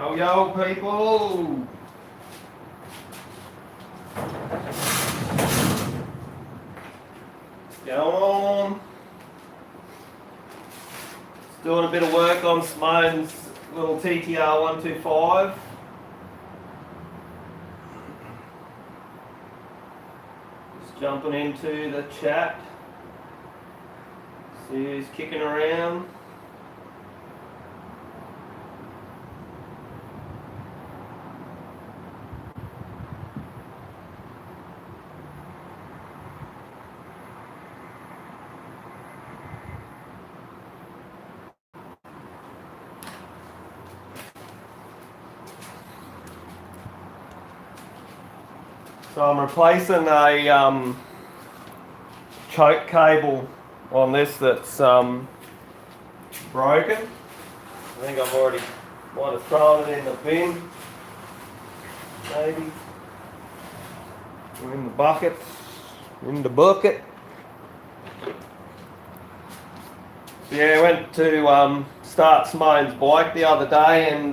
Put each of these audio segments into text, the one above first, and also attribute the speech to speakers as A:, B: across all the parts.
A: Yo, yo, people! Going on? Just doing a bit of work on Simone's little TTR125. Just jumping into the chat. See who's kicking around. So I'm replacing a choke cable on this that's broken. I think I've already might have thrown it in the bin, maybe, or in the bucket, Yeah, I went to start Simone's bike the other day, and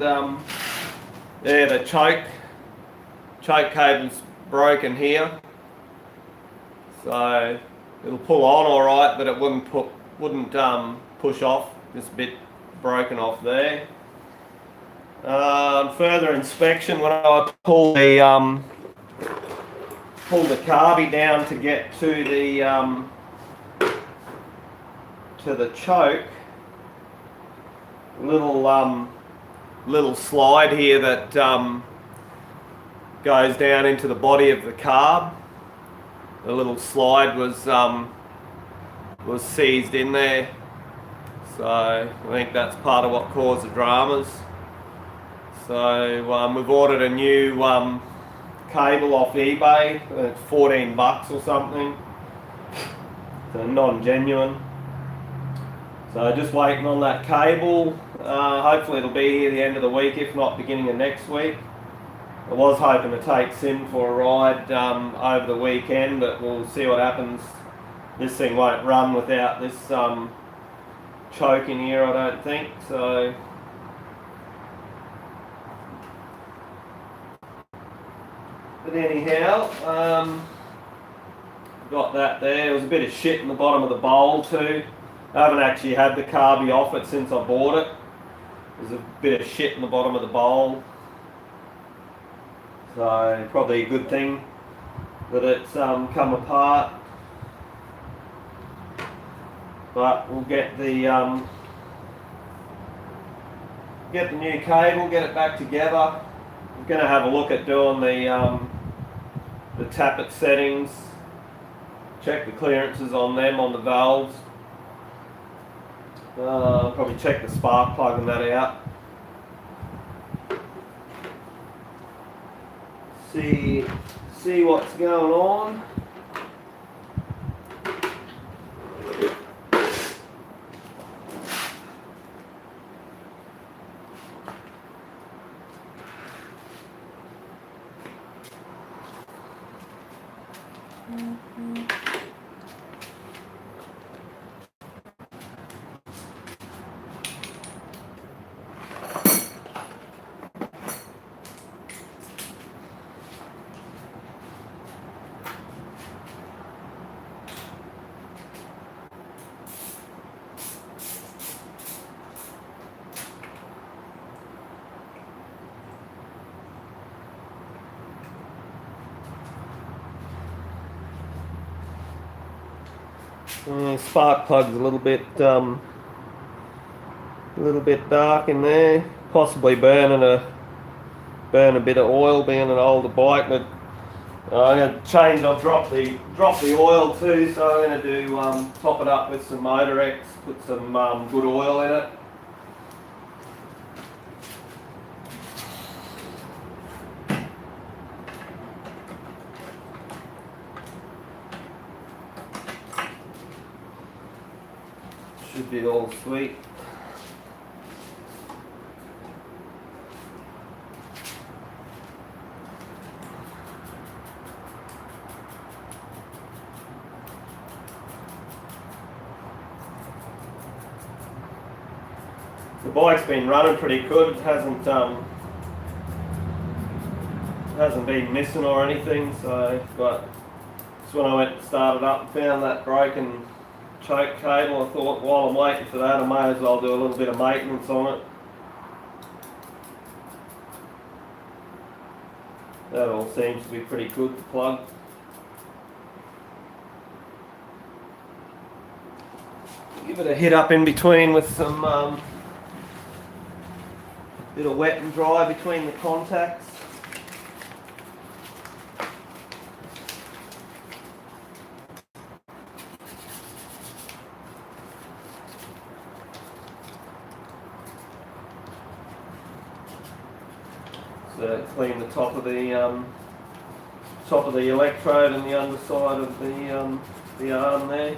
A: yeah, the choke cable's broken here, so it'll pull on all right, but it wouldn't push off. Just a bit broken off there. Further inspection, when I pull the carby down to get to the choke, little slide here that goes down into the body of the carb. The little slide was seized in there, so I think that's part of what caused the dramas. So we've ordered a new cable off eBay. It's $14 or something, so non-genuine. So just waiting on that cable. Hopefully it'll be here the end of the week, if not beginning of next week. I was hoping to take Sim for a ride over the weekend, but we'll see what happens. This thing won't run without this choke in here, I don't think. So but anyhow, got that there. There was a bit of shit in the bottom of the bowl too. I haven't actually had the carby off it since I bought it. There's a bit of shit in the bottom of the bowl. So probably a good thing that it's come apart. But we'll get the new cable, get it back together. I'm going to have a look at doing the tappet settings, check the clearances on them, on the valves. Probably check the spark plug and that out. See what's going on. Spark plug's a little bit dark in there. Possibly burn a bit of oil, being an older bike. But I'm going to change. I've dropped the oil too, so I'm going to do top it up with some Motor X, put some good oil in it. Should be all sweet. The bike's been running pretty good. It hasn't hasn't been missing or anything, so, but just when I went and started up and found that broken choke cable, I thought while I'm waiting for that I may as well do a little bit of maintenance on it. That all seems to be pretty good to plug. Give it a hit up in between with some bit of wet and dry between the contacts. So clean the top of the electrode and the underside of the arm there.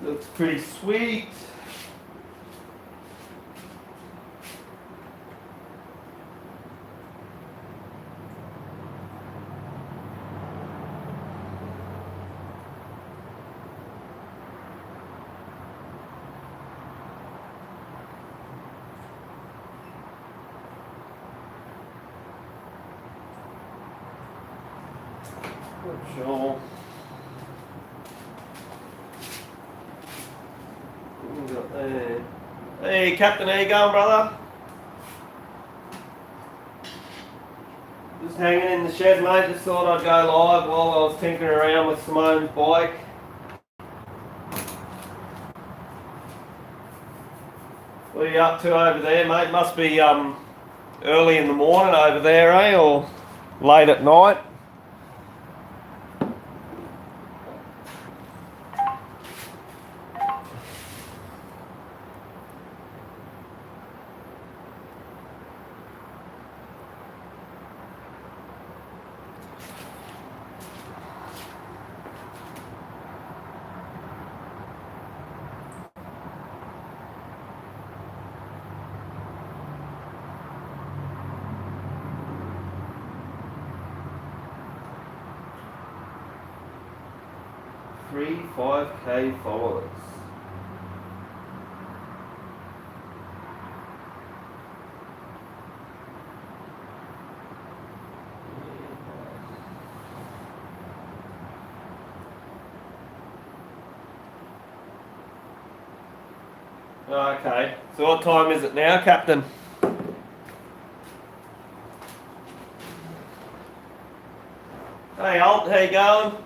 A: Looks pretty sweet. Not sure. What we got there? Hey Captain, how you going, brother? Just hanging in the shed, mate. Just thought I'd go live while I was tinkering around with Simone's bike. What are you up to over there, mate? Must be early in the morning over there, eh? Or late at night? Three 5K followers. Okay, so what time is it now, Captain? Hey Alt, how you going?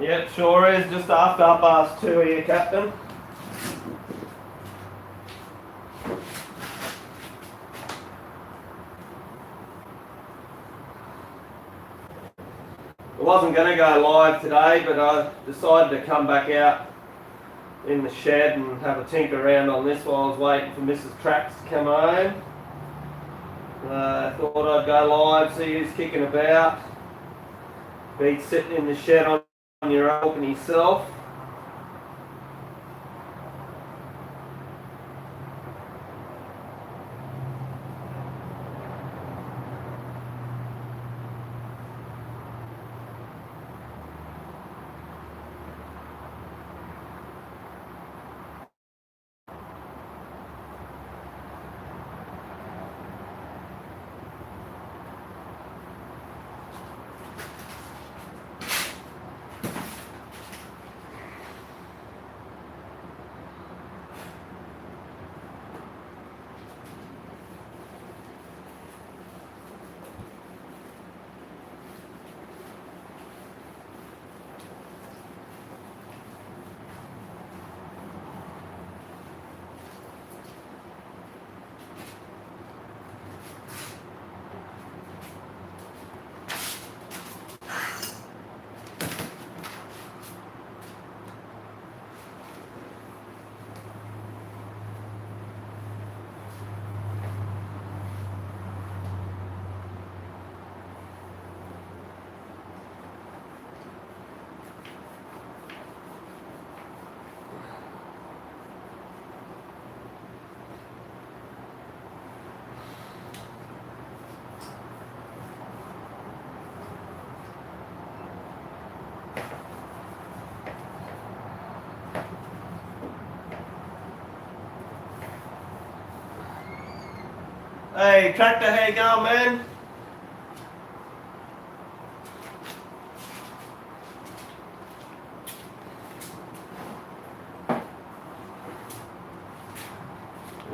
A: Yep, sure is. Just after 2:30 here, Captain. I wasn't going to go live today, but I decided to come back out in the shed and have a tinker around on this while I was waiting for Mrs. Trax to come home. Thought I'd go live, see who's kicking about. Be sitting in the shed on your own yourself. Hey, tractor, how you going, man?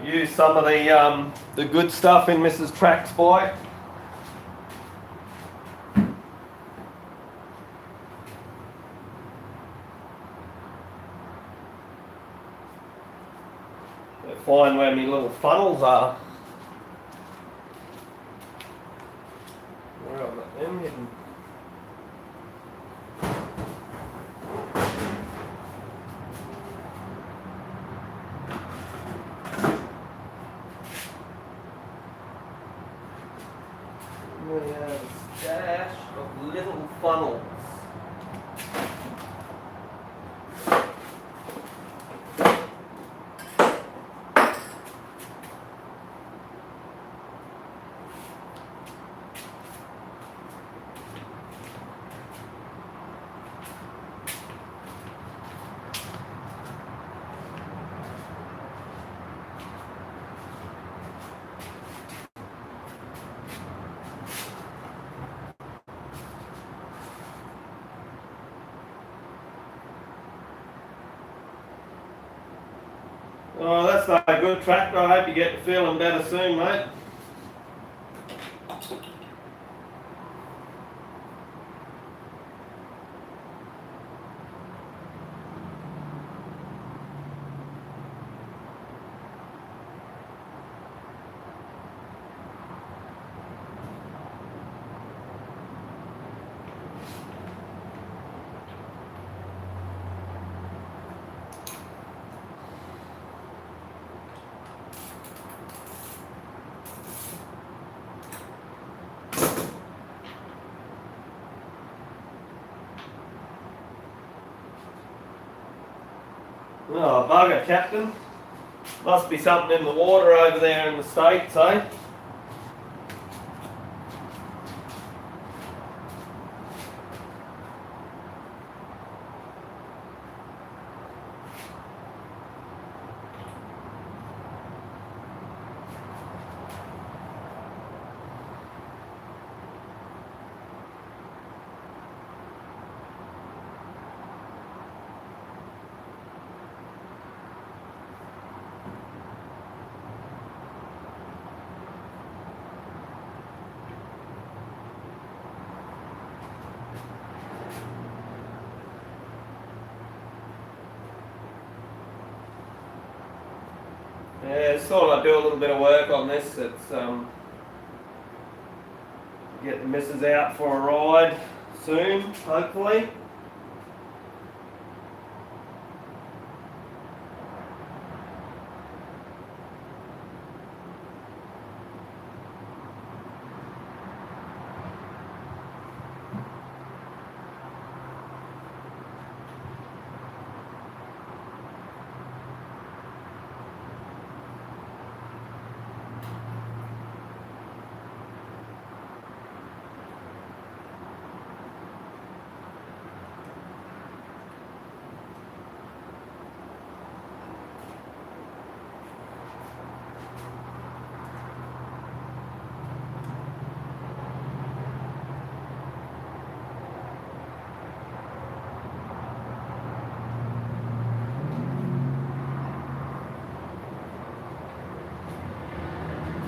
A: Use some of the good stuff in Mrs. Track's bike. Find where my little funnels are. Where have I got them hidden? We have a stash of little funnels. Oh, that's not a good tractor. I hope you get feeling better soon, mate. Oh, bugger, Captain. Must be something in the water over there in the States, eh? Yeah, just thought I'd do a little bit of work on this. It's get the missus out for a ride soon, hopefully.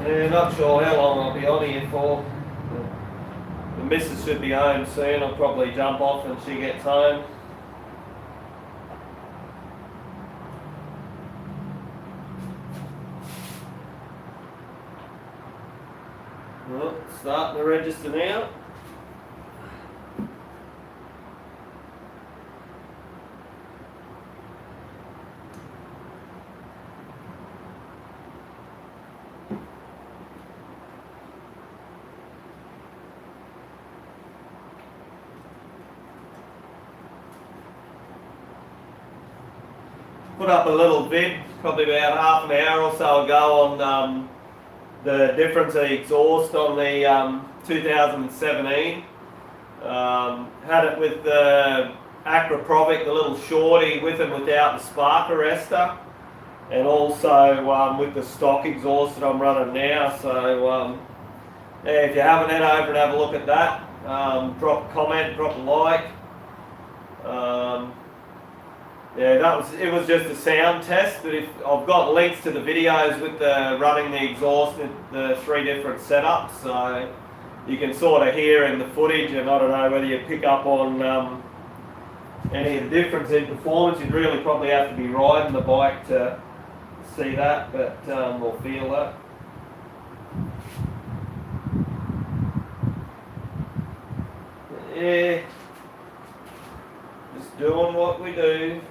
A: Yeah, not sure how long I'll be on here for. The missus should be home soon. I'll probably jump off when she gets home. Well, starting to register now. Put up a little vid, probably about half an hour or so ago, on the difference of exhaust on the 2017. Had it with the Acroprovic, the little shorty, with and without the spark arrestor. and also with the stock exhaust that I'm running now. So yeah, if you haven't, head over and have a look at that. Drop a comment, drop a like. Yeah, it was just a sound test, but if I've got links to the videos with the running the exhaust and the 3 different setups, so you can sort of hear in the footage, and I don't know whether you pick up on any of the difference in performance. You'd really probably have to be riding the bike to see that, but or feel that. Yeah, just doing what we do.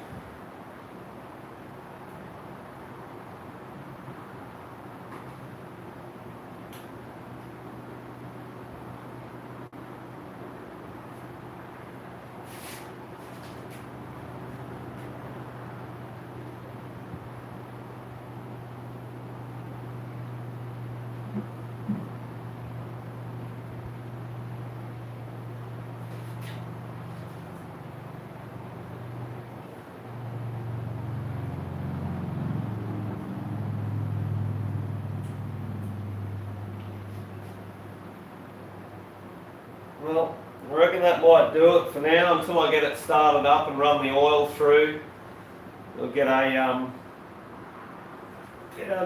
A: Well, I reckon that might do it for now until I get it started up and run the oil through. We'll get a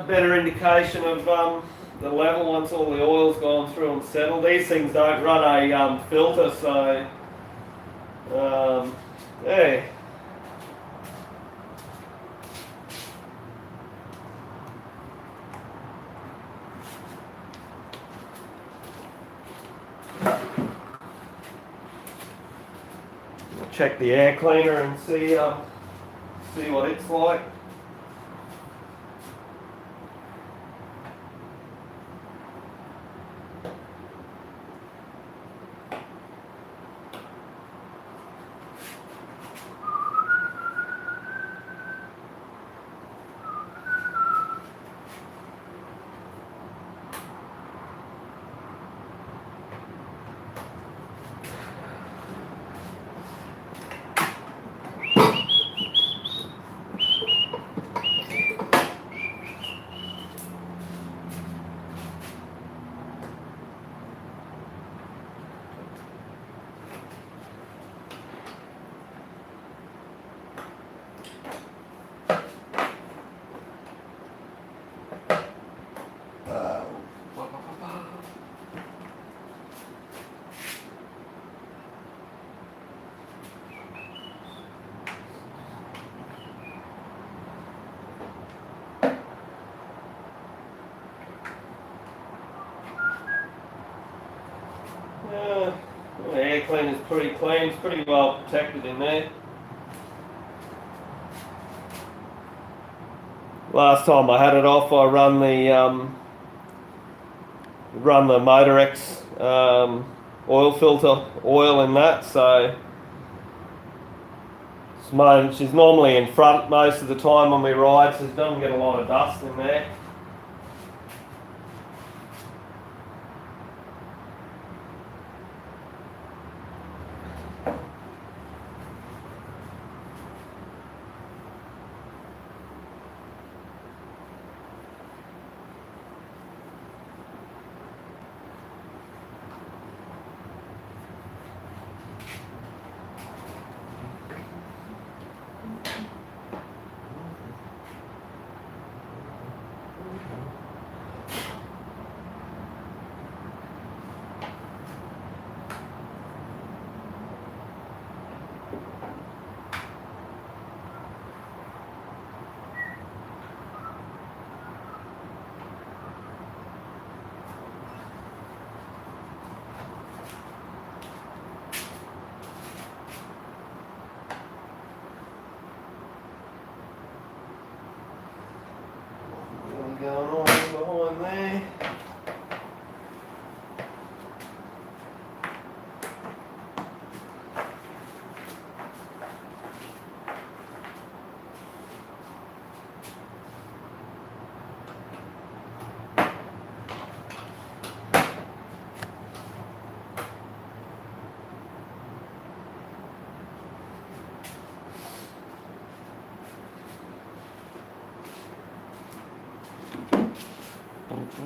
A: better indication of the level once all the oil's gone through and settled. These things don't run a filter, so yeah. Check the air cleaner and see what it's like. The air cleaner's pretty clean, it's pretty well protected in there. Last time I had it off, I run the Motor X oil filter oil in that, so she's normally in front most of the time when we ride, so it doesn't get a lot of dust in there.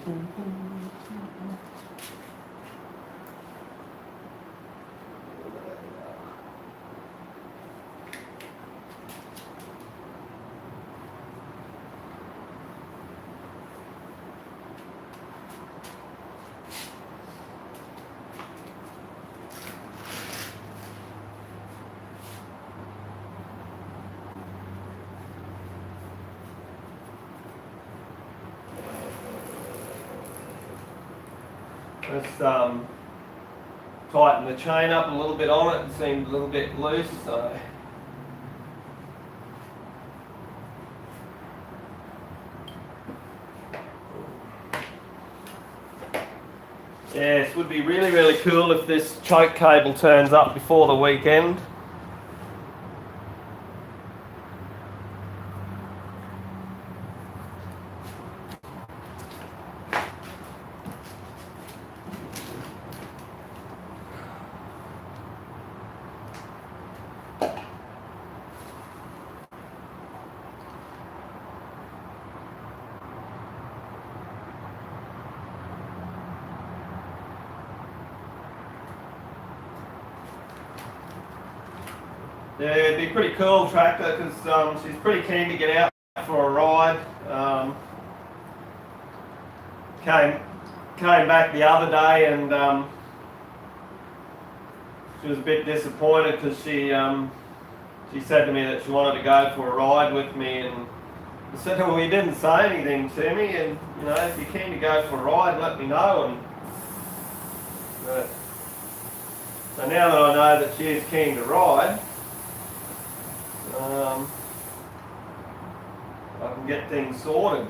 A: Just tighten the chain up a little bit on it. It seemed a little bit loose, so yes, would be really, really cool if this choke cable turns up before the weekend. Yeah, it'd be pretty cool, tractor, because she's pretty keen to get out for a ride. Came back the other day and she was a bit disappointed because she said to me that she wanted to go for a ride with me, and I said, well, you didn't say anything to me, and you know, if you're keen to go for a ride, let me know. And so now that I know that she is keen to ride, I can get things sorted.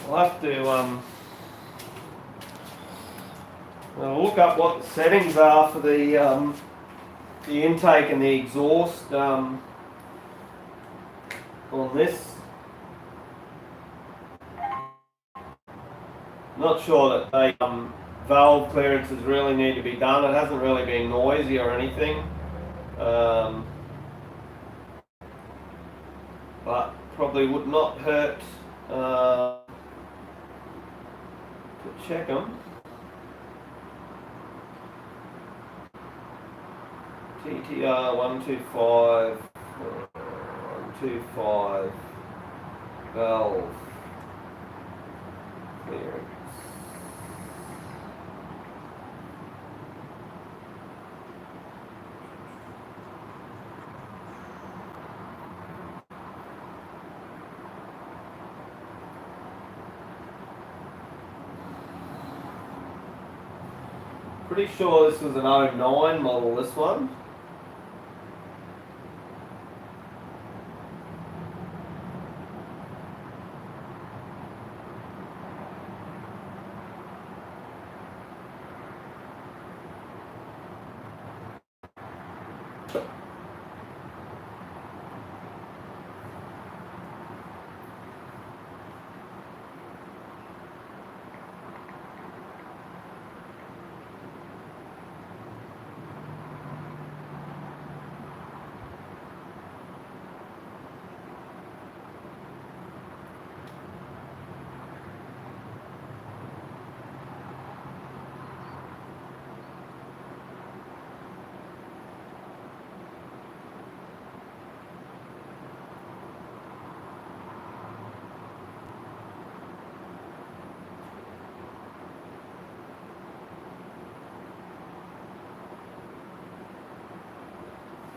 A: I'll have to I'll look up what the settings are for the intake and the exhaust on this. Not sure that the valve clearances really need to be done. It hasn't really been noisy or anything, but probably would not hurt to check them. TTR125 125 valve clearance. Pretty sure this was an '09 model, this one.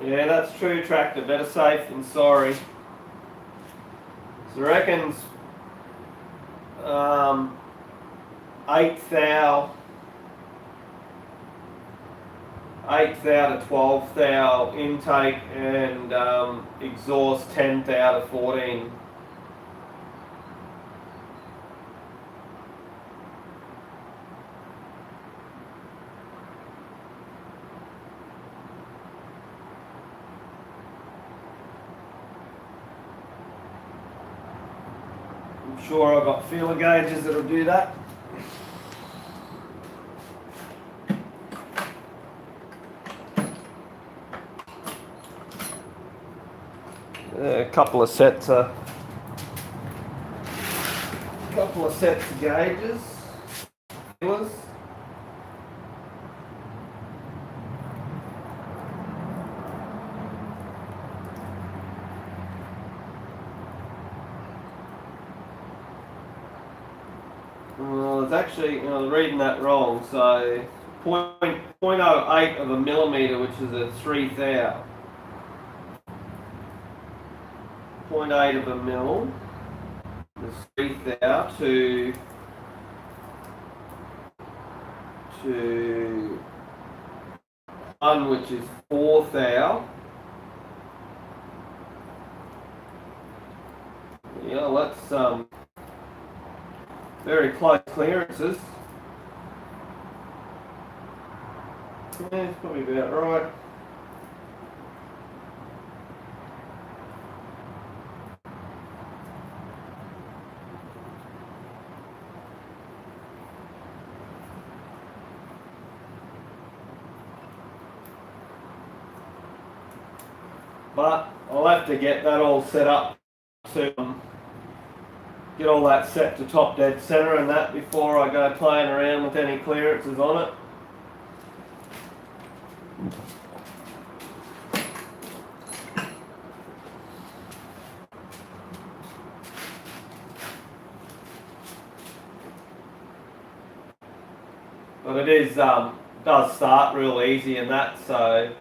A: Yeah, that's true, tractor. Better safe than sorry. So I reckon 8 thou to 12 thou intake and exhaust 10 thou to 14. I'm sure I've got feeler gauges that'll do that. A couple of sets of gauges, feelers. Well, it's actually, I was reading that wrong. So 0.08 of a millimeter, which is a 3 thou. 0.8 of a mil is 3 thou to 1, which is 4 thou. Yeah, that's very close clearances. Yeah, it's probably about right. But I'll have to get that all set up to get all that set to top dead center and that before I go playing around with any clearances on it. But it is does start real easy and that, so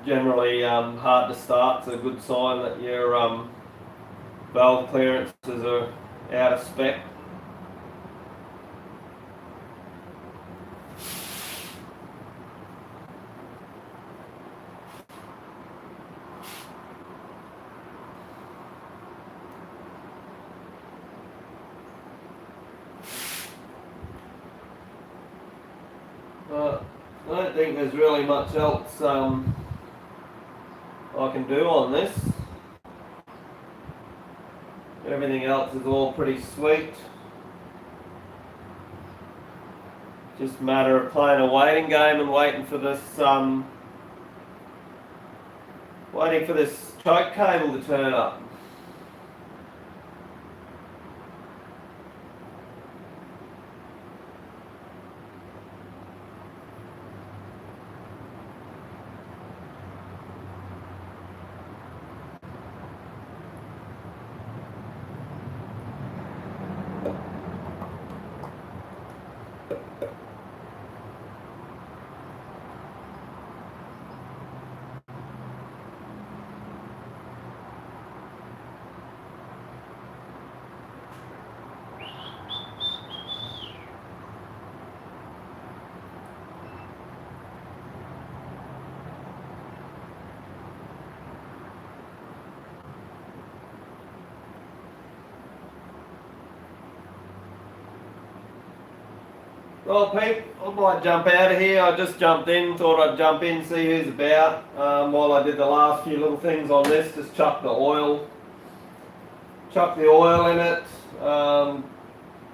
A: generally hard to start. It's a good sign that your valve clearances are out of spec. I don't think there's really much else I can do on this. Everything else is all pretty sweet. Just a matter of playing a waiting game and waiting for this choke cable to turn up. Well, Pete, I might jump out of here. I just jumped in, thought I'd jump in, see who's about. While I did the last few little things on this, just chuck the oil in it,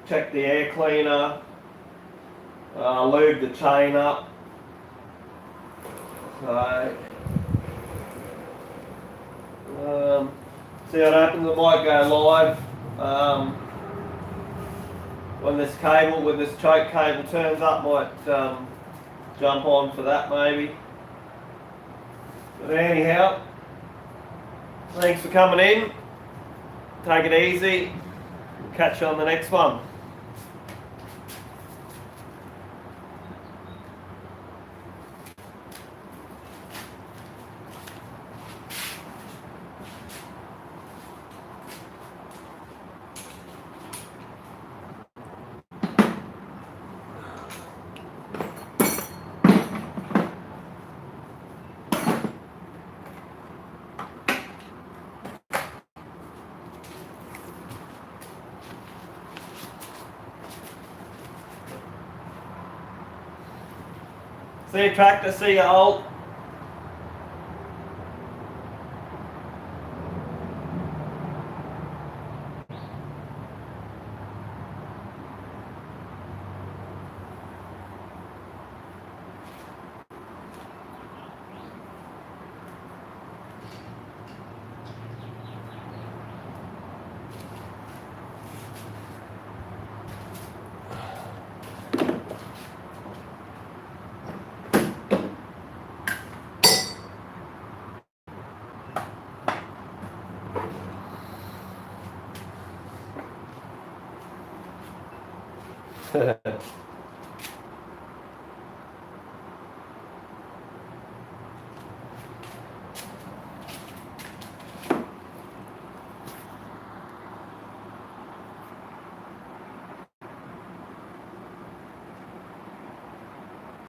A: check the air cleaner, lube the chain up. So, see what happens. It might go live. When this choke cable turns up, might jump on for that maybe. But anyhow, thanks for coming in. Take it easy. Catch you on the next one. See you tractor, see you alt.